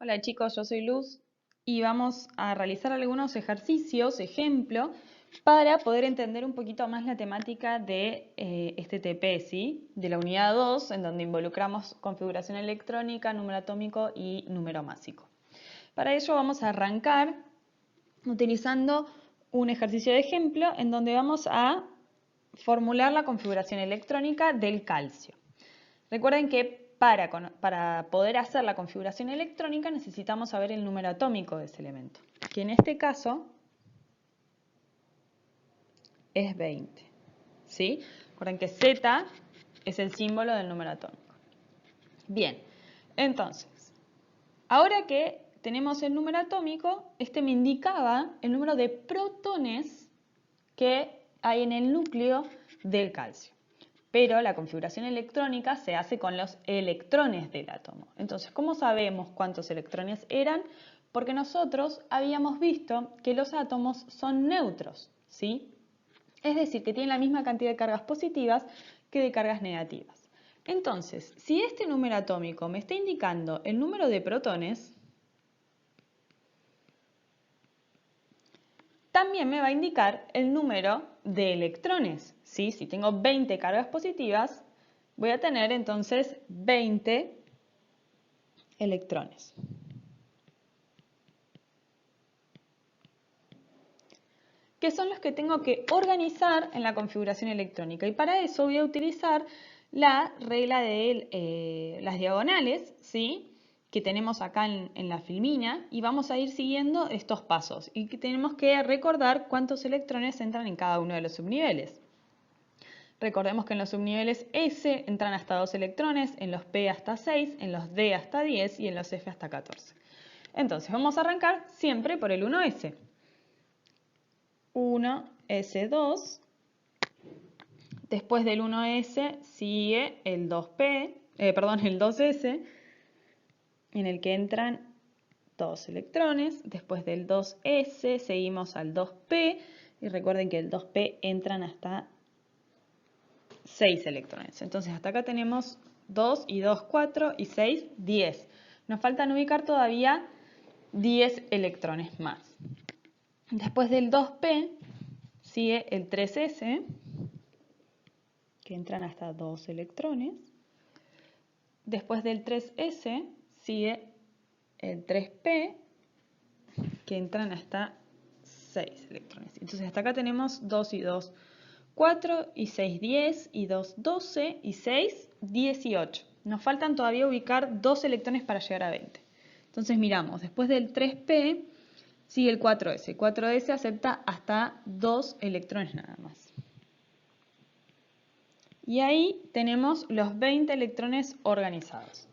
Hola chicos, yo soy Luz y vamos a realizar algunos ejercicios, ejemplo, para poder entender un poquito más la temática de este TP, ¿sí? De la unidad 2, en donde involucramos configuración electrónica, número atómico y número másico. Para ello vamos a arrancar utilizando un ejercicio de ejemplo en donde vamos a formular la configuración electrónica del calcio. Recuerden que para poder hacer la configuración electrónica necesitamos saber el número atómico de ese elemento, que en este caso es 20. ¿Sí? Recuerden que Z es el símbolo del número atómico. Bien, entonces, ahora que tenemos el número atómico, este me indicaba el número de protones que hay en el núcleo del calcio. Pero la configuración electrónica se hace con los electrones del átomo. Entonces, ¿cómo sabemos cuántos electrones eran? Porque nosotros habíamos visto que los átomos son neutros, ¿sí? Es decir, que tienen la misma cantidad de cargas positivas que de cargas negativas. Entonces, si este número atómico me está indicando el número de protones, también me va a indicar el número de electrones, ¿sí? Si tengo 20 cargas positivas, voy a tener entonces 20 electrones. Que son los que tengo que organizar en la configuración electrónica. Y para eso voy a utilizar la regla de las diagonales, ¿sí? Que tenemos acá en la filmina, y vamos a ir siguiendo estos pasos. Y que tenemos que recordar cuántos electrones entran en cada uno de los subniveles. Recordemos que en los subniveles S entran hasta 2 electrones, en los P hasta 6, en los D hasta 10 y en los F hasta 14. Entonces vamos a arrancar siempre por el 1S. 1S2, después del 1S sigue el 2P, el 2S, en el que entran 2 electrones, después del 2S seguimos al 2P, y recuerden que el 2P entran hasta 6 electrones. Entonces hasta acá tenemos 2 y 2, 4 y 6, 10. Nos faltan ubicar todavía 10 electrones más. Después del 2P sigue el 3S, que entran hasta 2 electrones. Después del 3S sigue el 3P, que entran hasta 6 electrones. Entonces hasta acá tenemos 2 y 2, 4 y 6, 10 y 2, 12 y 6, 18. Nos faltan todavía ubicar 2 electrones para llegar a 20. Entonces miramos, después del 3P sigue el 4S. 4S acepta hasta 2 electrones nada más. Y ahí tenemos los 20 electrones organizados.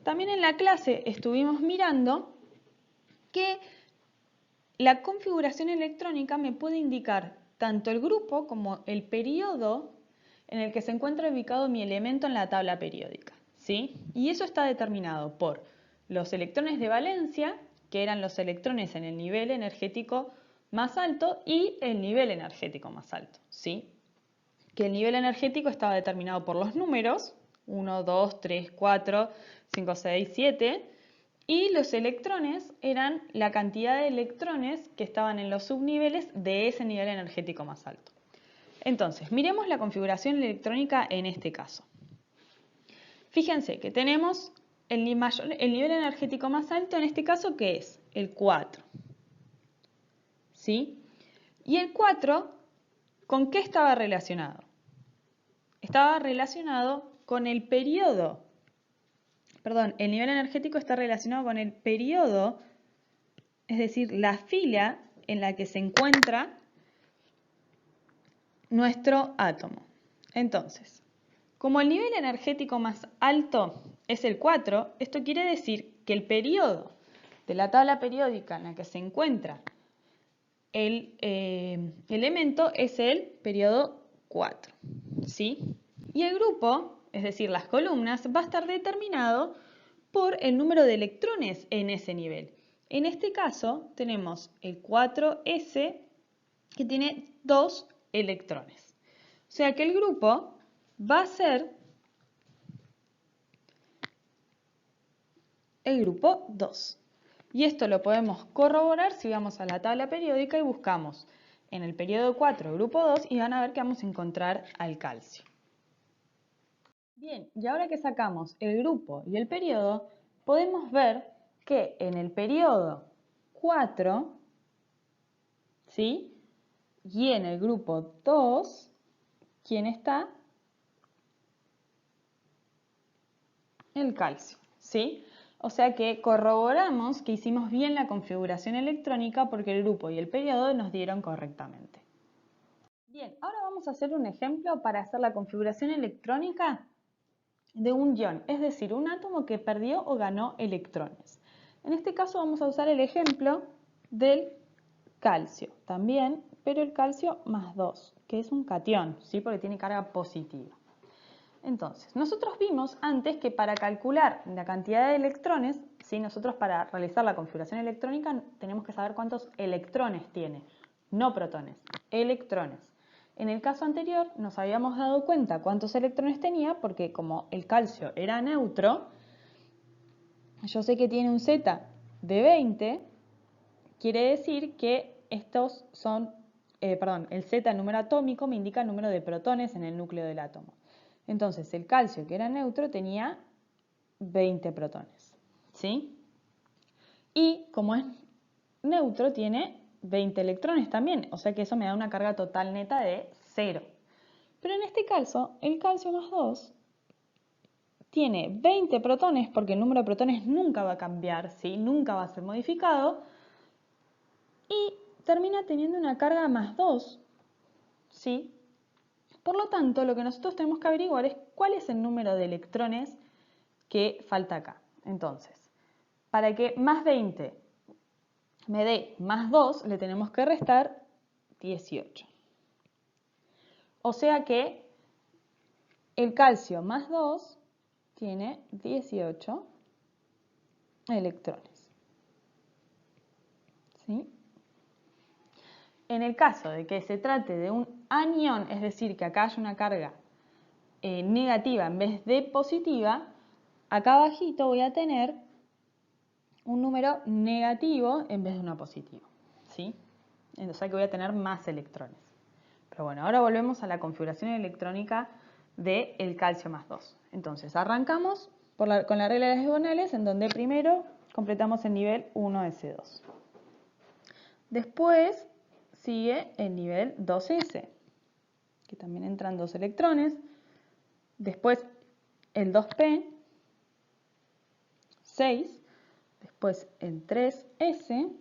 También en la clase estuvimos mirando que la configuración electrónica me puede indicar tanto el grupo como el periodo en el que se encuentra ubicado mi elemento en la tabla periódica, ¿sí? Y eso está determinado por los electrones de valencia, que eran los electrones en el nivel energético más alto, y el nivel energético más alto, ¿sí? Que el nivel energético estaba determinado por los números, 1, 2, 3, 4, 5, 6, 7, y los electrones eran la cantidad de electrones que estaban en los subniveles de ese nivel energético más alto. Entonces, miremos la configuración electrónica en este caso. Fíjense que tenemos el nivel energético más alto en este caso, que es el 4. ¿Sí? Y el 4, ¿con qué estaba relacionado? Estaba relacionado con el periodo. Perdón, el nivel energético está relacionado con el periodo, es decir, la fila en la que se encuentra nuestro átomo. Entonces, como el nivel energético más alto es el 4, esto quiere decir que el periodo de la tabla periódica en la que se encuentra el elemento es el periodo 4, ¿sí? Y el grupo, es decir, las columnas, va a estar determinado por el número de electrones en ese nivel. En este caso tenemos el 4S, que tiene 2 electrones. O sea que el grupo va a ser el grupo 2. Y esto lo podemos corroborar si vamos a la tabla periódica y buscamos en el periodo 4, grupo 2, y van a ver que vamos a encontrar al calcio. Bien, y ahora que sacamos el grupo y el periodo, podemos ver que en el periodo 4, ¿sí? Y en el grupo 2, ¿quién está? El calcio, ¿sí? O sea que corroboramos que hicimos bien la configuración electrónica porque el grupo y el periodo nos dieron correctamente. Bien, ahora vamos a hacer un ejemplo para hacer la configuración electrónica de un ion, es decir, un átomo que perdió o ganó electrones. En este caso vamos a usar el ejemplo del calcio también, pero el calcio más 2, que es un catión, ¿sí? Porque tiene carga positiva. Entonces, nosotros vimos antes que para calcular la cantidad de electrones, ¿sí? Nosotros para realizar la configuración electrónica tenemos que saber cuántos electrones tiene, no protones, electrones. En el caso anterior nos habíamos dado cuenta cuántos electrones tenía porque como el calcio era neutro, yo sé que tiene un Z de 20, quiere decir que estos son, el Z, el número atómico, me indica el número de protones en el núcleo del átomo. Entonces, el calcio, que era neutro, tenía 20 protones, ¿sí? Y como es neutro, tiene 20 electrones también, o sea que eso me da una carga total neta de 0. Pero en este caso, el calcio más 2 tiene 20 protones, porque el número de protones nunca va a cambiar, ¿sí? Nunca va a ser modificado, y termina teniendo una carga más 2, ¿sí? Por lo tanto, lo que nosotros tenemos que averiguar es cuál es el número de electrones que falta acá. Entonces, para que más 20 me dé más 2, le tenemos que restar 18. O sea que el calcio más 2 tiene 18 electrones. ¿Sí? En el caso de que se trate de un anión, es decir, que acá haya una carga negativa en vez de positiva, acá abajito voy a tener un número negativo en vez de una positiva, ¿sí? O sea que voy a tener más electrones. Pero bueno, ahora volvemos a la configuración electrónica del calcio más 2. Entonces, arrancamos con la regla de las diagonales, en donde primero completamos el nivel 1s2. Después sigue el nivel 2s, que también entran 2 electrones. Después el 2p, 6. Después el 3s.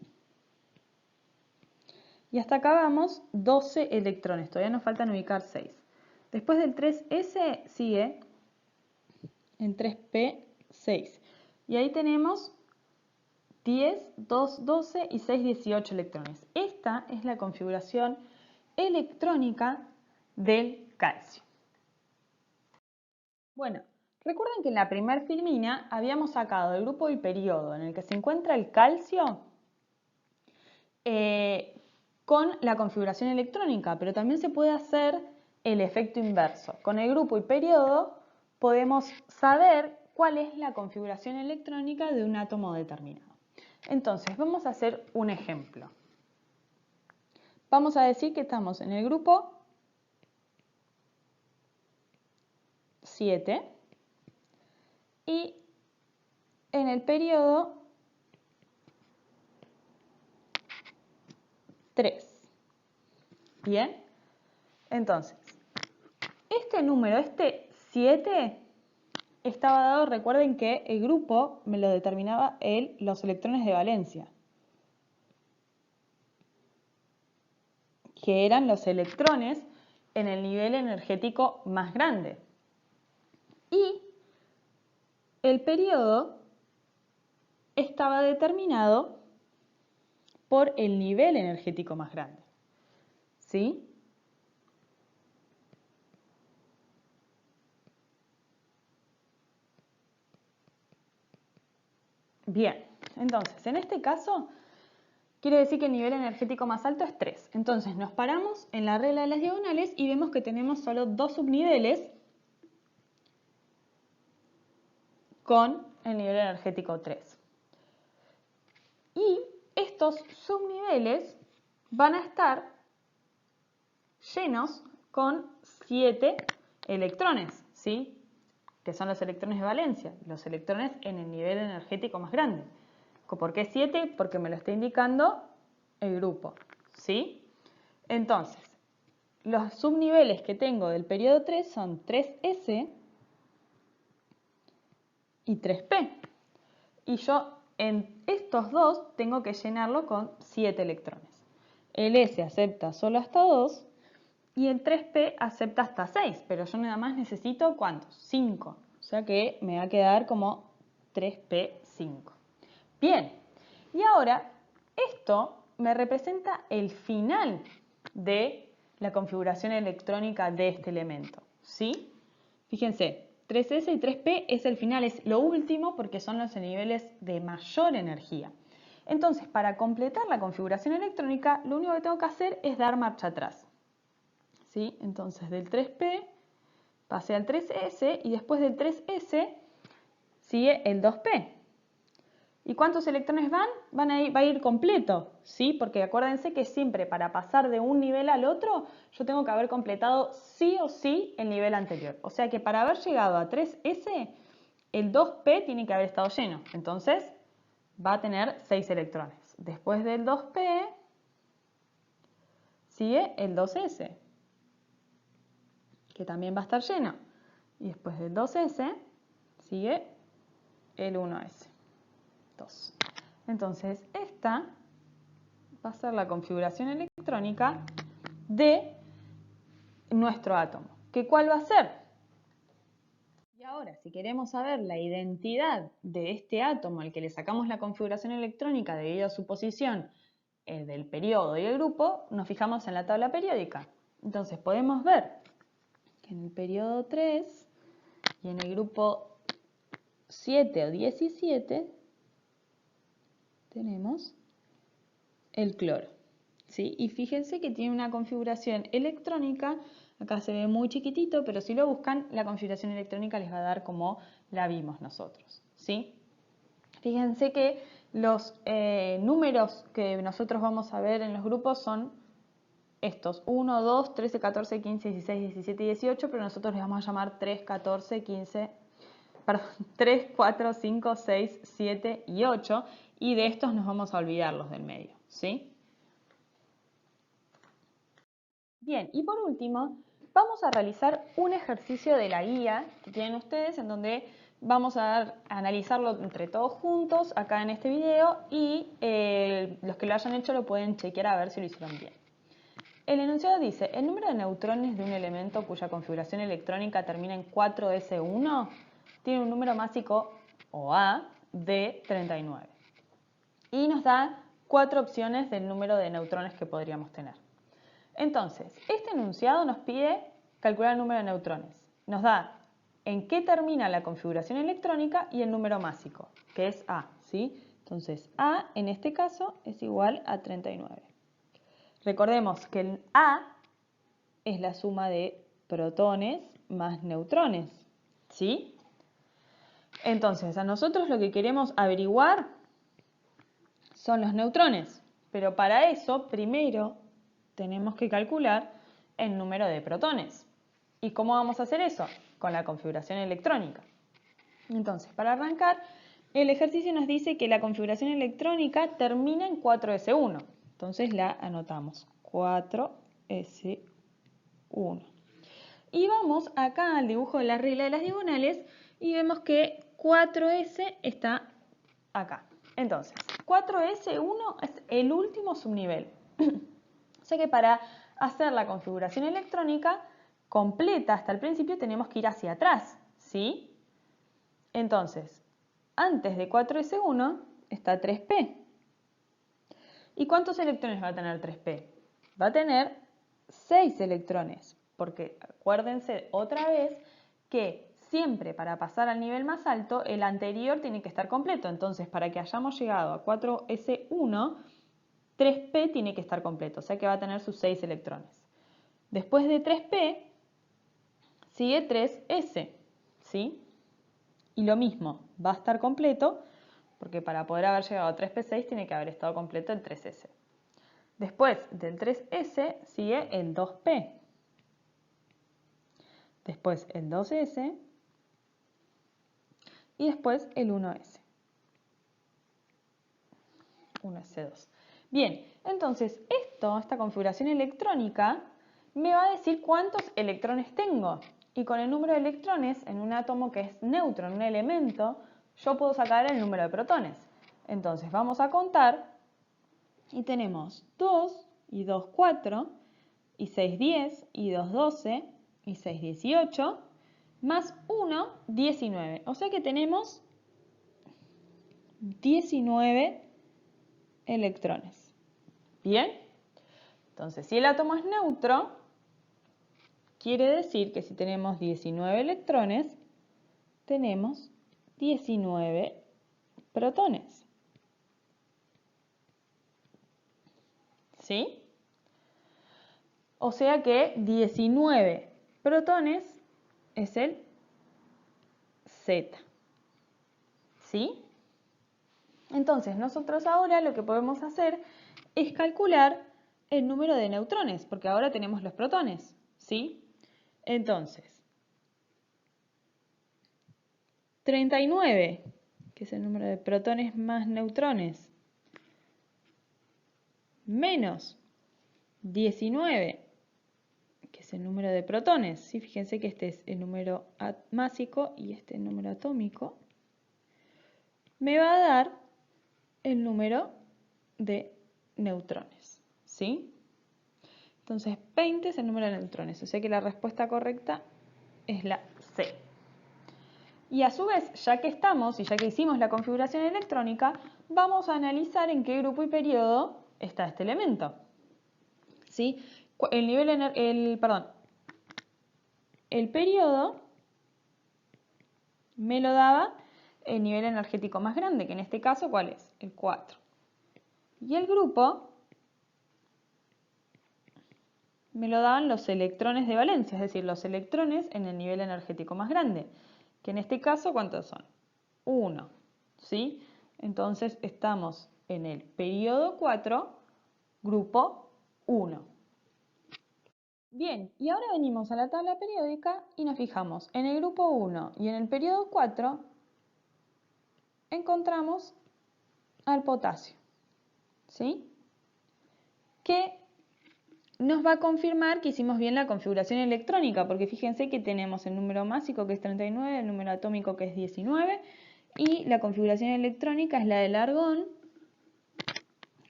Y hasta acá vamos 12 electrones. Todavía nos faltan ubicar 6. Después del 3s sigue el 3p, 6. Y ahí tenemos 10, 2, 12 y 6, 18 electrones. Esta es la configuración electrónica del calcio. Bueno, recuerden que en la primera filmina habíamos sacado el grupo y periodo en el que se encuentra el calcio con la configuración electrónica, pero también se puede hacer el efecto inverso. Con el grupo y periodo podemos saber cuál es la configuración electrónica de un átomo determinado. Entonces, vamos a hacer un ejemplo. Vamos a decir que estamos en el grupo 7 y en el periodo 3. Bien, entonces, este número, este 7, estaba dado, recuerden que el grupo me lo determinaba los electrones de valencia, que eran los electrones en el nivel energético más grande. Y el periodo estaba determinado por el nivel energético más grande. ¿Sí? Bien, entonces, en este caso, quiere decir que el nivel energético más alto es 3. Entonces, nos paramos en la regla de las diagonales y vemos que tenemos solo 2 subniveles con el nivel energético 3. Y estos subniveles van a estar llenos con 7 electrones, ¿sí? Que son los electrones de valencia, los electrones en el nivel energético más grande. ¿Por qué 7? Porque me lo está indicando el grupo, ¿sí? Entonces, los subniveles que tengo del periodo 3 son 3s y 3p. Y yo en estos dos tengo que llenarlo con 7 electrones. El S acepta solo hasta 2 y el 3p acepta hasta 6, pero yo nada más necesito ¿cuántos? 5. O sea que me va a quedar como 3p5. Bien, y ahora esto me representa el final de la configuración electrónica de este elemento, ¿sí? Fíjense, 3s y 3p es el final, es lo último porque son los niveles de mayor energía. Entonces, para completar la configuración electrónica, lo único que tengo que hacer es dar marcha atrás, ¿sí? Entonces, del 3p pasé al 3s y después del 3s sigue el 2p. ¿Y cuántos electrones van? Va a ir completo, ¿sí? Porque acuérdense que siempre para pasar de un nivel al otro, yo tengo que haber completado sí o sí el nivel anterior. O sea que para haber llegado a 3s, el 2p tiene que haber estado lleno. Entonces, va a tener 6 electrones. Después del 2p, sigue el 2s, que también va a estar lleno. Y después del 2s, sigue el 1s. 2. Entonces, esta va a ser la configuración electrónica de nuestro átomo. ¿Cuál va a ser? Y ahora, si queremos saber la identidad de este átomo al que le sacamos la configuración electrónica debido a su posición del periodo y el grupo, nos fijamos en la tabla periódica. Entonces, podemos ver que en el periodo 3 y en el grupo 7 o 17 tenemos el cloro, ¿sí? Y fíjense que tiene una configuración electrónica, acá se ve muy chiquitito, pero si lo buscan, la configuración electrónica les va a dar como la vimos nosotros, ¿sí? Fíjense que los números que nosotros vamos a ver en los grupos son estos, 1, 2, 13, 14, 15, 16, 17 y 18, pero nosotros les vamos a llamar 3, 14, 15, perdón, 3, 4, 5, 6, 7 y 8, y de estos nos vamos a olvidar los del medio, ¿sí? Bien, y por último, vamos a realizar un ejercicio de la guía que tienen ustedes en donde vamos a analizarlo entre todos juntos acá en este video y los que lo hayan hecho lo pueden chequear a ver si lo hicieron bien. El enunciado dice, el número de neutrones de un elemento cuya configuración electrónica termina en 4s1 tiene un número másico, o A, de 39. Y nos da 4 opciones del número de neutrones que podríamos tener. Entonces, este enunciado nos pide calcular el número de neutrones. Nos da en qué termina la configuración electrónica y el número másico, que es A, ¿sí? Entonces, A en este caso es igual a 39. Recordemos que el A es la suma de protones más neutrones, ¿sí? Entonces, a nosotros lo que queremos averiguar son los neutrones, pero para eso primero tenemos que calcular el número de protones. ¿Y cómo vamos a hacer eso? Con la configuración electrónica. Entonces, para arrancar, el ejercicio nos dice que la configuración electrónica termina en 4s1. Entonces la anotamos, 4s1. Y vamos acá al dibujo de la regla de las diagonales y vemos que 4s está acá. Entonces, 4s1 es el último subnivel. O sea que para hacer la configuración electrónica completa hasta el principio tenemos que ir hacia atrás, ¿sí? Entonces, antes de 4s1 está 3p. ¿Y cuántos electrones va a tener 3p? Va a tener 6 electrones, porque acuérdense otra vez que siempre para pasar al nivel más alto, el anterior tiene que estar completo. Entonces, para que hayamos llegado a 4s1, 3p tiene que estar completo, o sea que va a tener sus 6 electrones. Después de 3p, sigue 3s, ¿sí? Y lo mismo, va a estar completo porque para poder haber llegado a 3P6 tiene que haber estado completo el 3S. Después del 3S sigue el 2P. Después el 2S y después el 1S. 1S2. Bien, entonces esta configuración electrónica me va a decir cuántos electrones tengo. Y con el número de electrones en un átomo que es neutro, en un elemento, yo puedo sacar el número de protones. Entonces vamos a contar y tenemos 2 y 2, 4 y 6, 10 y 2, 12 y 6, 18 más 1, 19. O sea que tenemos 19 electrones. ¿Bien? Entonces, si el átomo es neutro, quiere decir que si tenemos 19 electrones, tenemos 19 protones. ¿Sí? O sea que 19 protones es el Z. ¿Sí? Entonces, nosotros ahora lo que podemos hacer es calcular el número de neutrones, porque ahora tenemos los protones, ¿sí? Entonces, 39, que es el número de protones más neutrones, menos 19, que es el número de protones, ¿sí? Fíjense que este es el número másico y este el número atómico, me va a dar el número de neutrones, ¿sí? Entonces 20 es el número de neutrones, o sea que la respuesta correcta es la C. Y a su vez, ya que estamos y ya que hicimos la configuración electrónica, vamos a analizar en qué grupo y periodo está este elemento. ¿Sí? El periodo me lo daba el nivel energético más grande, que en este caso, ¿cuál es? El 4. Y el grupo me lo daban los electrones de valencia, es decir, los electrones en el nivel energético más grande, que en este caso, ¿cuántos son? 1, ¿sí? Entonces estamos en el periodo 4, grupo 1. Bien, y ahora venimos a la tabla periódica y nos fijamos en el grupo 1 y en el periodo 4 encontramos al potasio, ¿sí? Que nos va a confirmar que hicimos bien la configuración electrónica, porque fíjense que tenemos el número másico que es 39, el número atómico que es 19 y la configuración electrónica es la del argón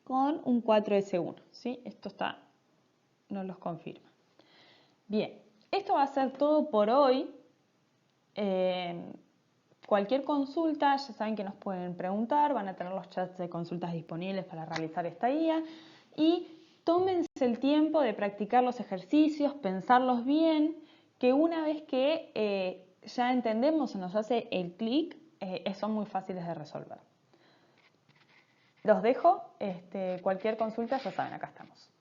con un 4s1, ¿sí? Esto nos los confirma. Bien, esto va a ser todo por hoy. Cualquier consulta, ya saben que nos pueden preguntar, van a tener los chats de consultas disponibles para realizar esta guía y tómense el tiempo de practicar los ejercicios, pensarlos bien, que una vez que ya entendemos o nos hace el clic, son muy fáciles de resolver. Los dejo, cualquier consulta ya saben, acá estamos.